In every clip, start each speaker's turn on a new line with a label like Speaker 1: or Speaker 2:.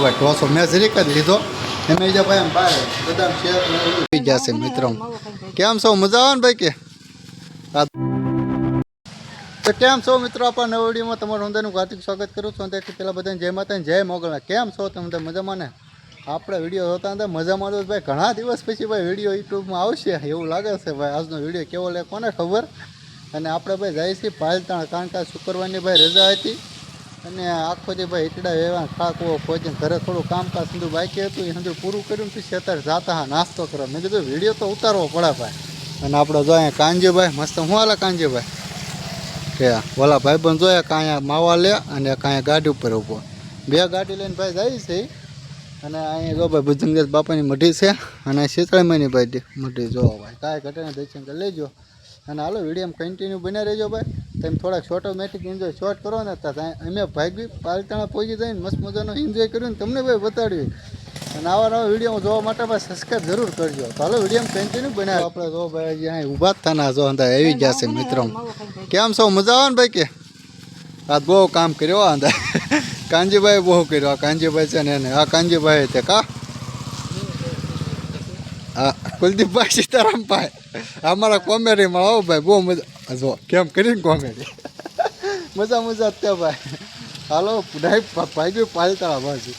Speaker 1: ભાઈ ઢોસો મેં જરીક જ લીધો એમ બીજા ભાઈ એમ ભાઈ બદામ શેક પી જશે મિત્રો. કેમ છો મજા આવે ને ભાઈ કે તો કેમ છો મિત્રો આપણા નવા વિડીયોમાં તમારું હૃદયનું હાર્દિક સ્વાગત કરું છું. ત્યાંથી પહેલાં બધાને જય માતા જય મોગલના. કેમ છો તમે મજામાં ને? આપણે વિડીયો જોતા હતા મજામાં તો ભાઈ ઘણા દિવસ પછી ભાઈ વિડીયો યુટ્યુબમાં આવશે એવું લાગે છે ભાઈ. આજનો વિડીયો કેવો લે કોને ખબર. અને આપણે ભાઈ જાય છીએ પાલતાણ કારણ કે શુક્રવારની ભાઈ રજા હતી અને આખો જે ભાઈ ઈટડા વેવા ખાકવો પહોંચીને ઘરે થોડું કામકાજ સમજું બાકી હતું એ સમજું પૂરું કર્યું પછી અત્યારે જાતા હા નાસ્તો કરવા. મેં કીધું વિડીયો તો ઉતારવો પડે ભાઈ. અને આપણે જો અહીંયા કાંજીભાઈ મસ્ત હું હાલે કાંજીભાઈ કે ઓલા ભાઈ પણ જોયા કાંઈ માવા લે અને કાંઈ ગાડી ઉપર ઊભો બે ગાડી લઈને ભાઈ જાય છે. અને અહીંયા જો ભાઈ ભુજંગેશ બાપાની મઢી છે અને શીતળામાની ભાઈ મઢી જોવા ભાઈ કાંઈ ઘટે દર્શન કરી લેજો. અને હાલો વિડીયો કન્ટિન્યુ બન્યા રહેજો ભાઈ. તમે થોડાક ઓટોમેટિક એન્જોય શોર્ટ કરો ને અમે ભાઈ પાલતાણા પહોંચી જઈને મસ્ત મજાનો એન્જોય કર્યું ને તમને ભાઈ બતાડ્યું. અને આવા નવા વિડીયો જોવા માટે ભાઈ સબસ્ક્રાઈબ જરૂર કરજો. તો હાલો વિડીયો કન્ટિન્યુ બનાવ્યો આપણે જો ભાઈ અહીંયા ઊભા જ થાના જો અંદર આવી ગયા છે મિત્રો. કેમ છો મજા આવે ને ભાઈ કે આ બહુ કામ કર્યો અંદર કાંજીભાઈ બહુ કર્યો. આ કાંજીભાઈ છે ને એને આ કાંજીભાઈ તે કા હા કુલદીપભાઈ સીતારામભાઈ અમારા કોમેડીમાં આવો ભાઈ બહુ મજા જો કેમ કરીને કોમેડી મજા મજા જ ભાઈ. હાલો ભાઈ ગયું પાલતાળા બાજુ.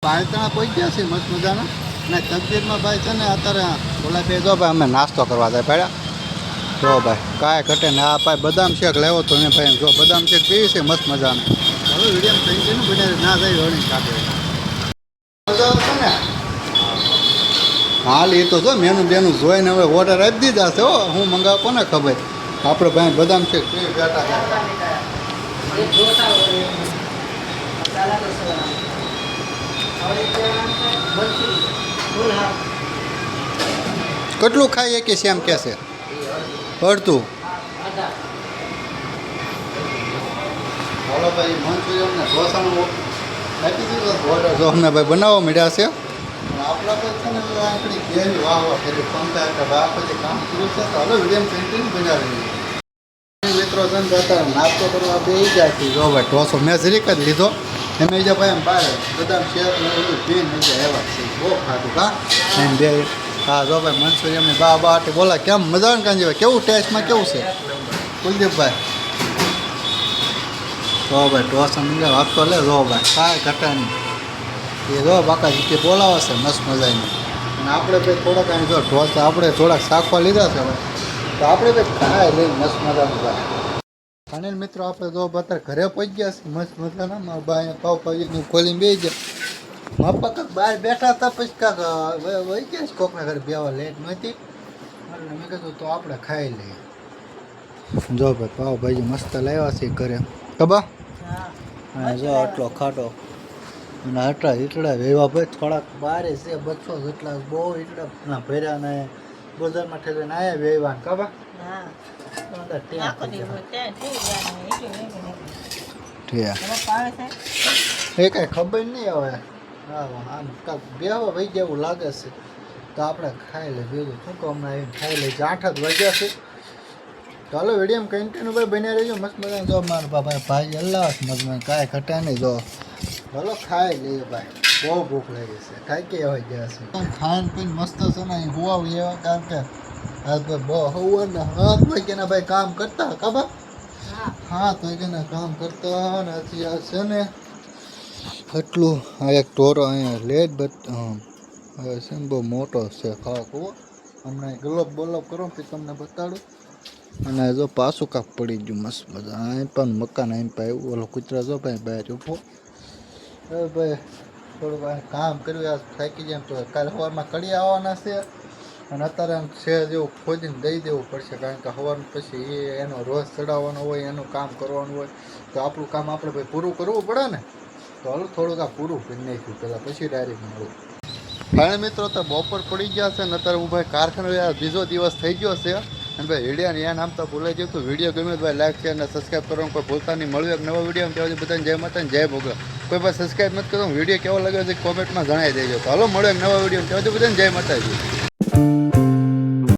Speaker 1: પાલતાણા પહોંચી ગયા છે મસ્ત મજાના. અને તકદીરમાં ભાઈ છે ને અત્યારે બોલા બે જો ભાઈ અમે નાસ્તો કરવા જાય પડ્યા જો ભાઈ કાંઈ ઘટે ને આ ભાઈ બદામ શેક લેવો તો એને ભાઈ જો બદામ શેક પીવી છે મસ્ત મજાનો. હવે વિડીયો કન્ટિન્યુ બનાવી ના જાય વળી કાઢે મજા આવશે ને. હાલ એ તો જો મેનું બેનું જોઈને હવે ઓર્ડર આપી દીધા છે હો. હું મંગાવ કોને ખબર આપણે ભાઈ બદામ શેક પીવી બેઠા કેટલું ખાઈએ કે સેમ કે છે અડધું. હાલો ભાઈ મંચુરિયન ને ઢોસાનો આપી દીધો ઓર્ડર જો અમે ભાઈ બનાવવા મળ્યા છે. આપણા પર છે ને આપણી ઘેરી વાહ વાહ કરી પંખા એટલે વાહ પછી કામ કર્યું છે. તો હાલો વિડીયો કન્ટિન્યુ બનાવી મિત્રો ધંધો હતા નાસ્તો કરવા બે જાય છે જો ભાઈ ઢોસો મેં જરીક જ લીધો એમ બીજા ભાઈ એમ ભાઈ બદામ શેક ને બધું પીને બીજા એવા છે બહુ ખાધું કા એમ બે. હા જો ભાઈ મંચુરિયનની બા આટલી બોલા કેમ મજા આવે ને કાંજી ભાઈ કેવું ટેસ્ટમાં કેવું છે કુલદીપભાઈ? જો ભાઈ ઢોસા મંગાવ આપતો લે જો ભાઈ કાંઈ ઘટા નહીં એ જો બાકા જીતે બોલાવે છે મસ્ત મજાની. અને આપણે ભાઈ થોડાક અહીં જો ઢોસા આપણે થોડાક શાકવા લીધા છે ભાઈ તો આપણે ભાઈ ખાય લઈને મસ્ત મજાનું ભાઈ. અને મિત્રો આપણે જો અત્યારે ઘરે પહોંચી ગયા છે મસ્ત મજાના. મારા બા અહીંયા પાવભાજીનું ખોલીને બેસી ગયા. મારા કાંક બહાર બેઠા હતા પછી કાંક વહી ગયા છે કોકના ઘરે બેવા લેટ નહોતી એટલે મેં કીધું તો આપણે ખાઈ લઈએ. જો ભાઈ પાવભાજી મસ્ત લાવ્યા છે ઘરે ખબર હા જો આટલો ખાટો અને આટલા ઈટડા વેવા ભાઈ થોડાક બારે છે 200 જેટલા બહુ ઈટડા ભર્યા ને બજારમાં ઠેરીને આવ્યા વેવા ખબર એ કઈ ખબર નહીં હવે આમ કાંક બેહવા વહી ગયા એવું લાગે છે તો આપણે ખાઈ લે બીજું શું કહું હમણાં આવીને ખાઈ લઈએ 8 જ વાગ્યા છે. તો હાલો વિડીયો કન્ટિન્યુ ભાઈ બન્યા રહેજો મસ્ત મજા જો મારા ભાઈ અલ્લાહ મજમાં કાંઈ ઘટે નહીં જો ચાલો ખાઈ લઈએ ભાઈ બહુ ભૂખ લાગી છે કાંઈ કે હોય ગયા છે ખાન પીને મસ્ત છે ને હોવા એવા કારણ કે બહુ હવાના 7 વાગ્યાના ભાઈ કામ કરતા ખબર 7 વાગ્યાના કામ કરતા ને અત્યારે છે ને એટલું આ એક ટોરો અહીંયા લેટ બટ હવે છે ને બહુ મોટો છે ખાવા કૂવો હમણાં ગલોબ બોલોબ કરો પછી તમને બતાડું. અને જો પાછું કાંક પડી ગયું મસ્ત મજા અહીં પણ મકાન અહીં પણ આવ્યું ઓલો કૂતરા જો ભાઈ બહાર ઊભો હવે ભાઈ થોડુંક કામ કર્યું આ થાકી જાય તો કાલે સવારમાં કડી આવવાના છે. અને અત્યારે આમ છે જેવું ખોદીને દઈ દેવું પડશે કારણ કે સવારમાં પછી એ એનો રોજ ચડાવવાનો હોય એનું કામ કરવાનું હોય તો આપણું કામ આપણે ભાઈ પૂરું કરવું પડે ને. તો હાલો થોડુંક આ પૂરું કરી નાખ્યું પહેલાં પછી ડાયરેક્ટ મળું. ફાઇનલ મિત્રો તો બપોર પડી ગયા છે ને અત્યારે હું ભાઈ કારખાને બીજો દિવસ થઈ ગયો છે અને ભાઈ વિડીયોને યાદ આમ તો ભૂલાઈ ગયું તો વિડીયો ગમ્યો તો ભાઈ લાઈક શેર અને સબસ્ક્રાઈબ કરવાનું કોઈ ભૂલતા નહીં. મળ્યું એક નવો વિડીયો ત્યાં સુધી બધાને જય માતા જય મોગલ. કોઈ ભાઈ સબસ્ક્રાઈબ નથી કરતો વિડીયો કેવો લાગ્યો છે કોમેન્ટમાં જણાવી દેજો. તો હાલો મળ્યો એક નવા વિડીયો ત્યાં સુધી બધાને જય માતાજી.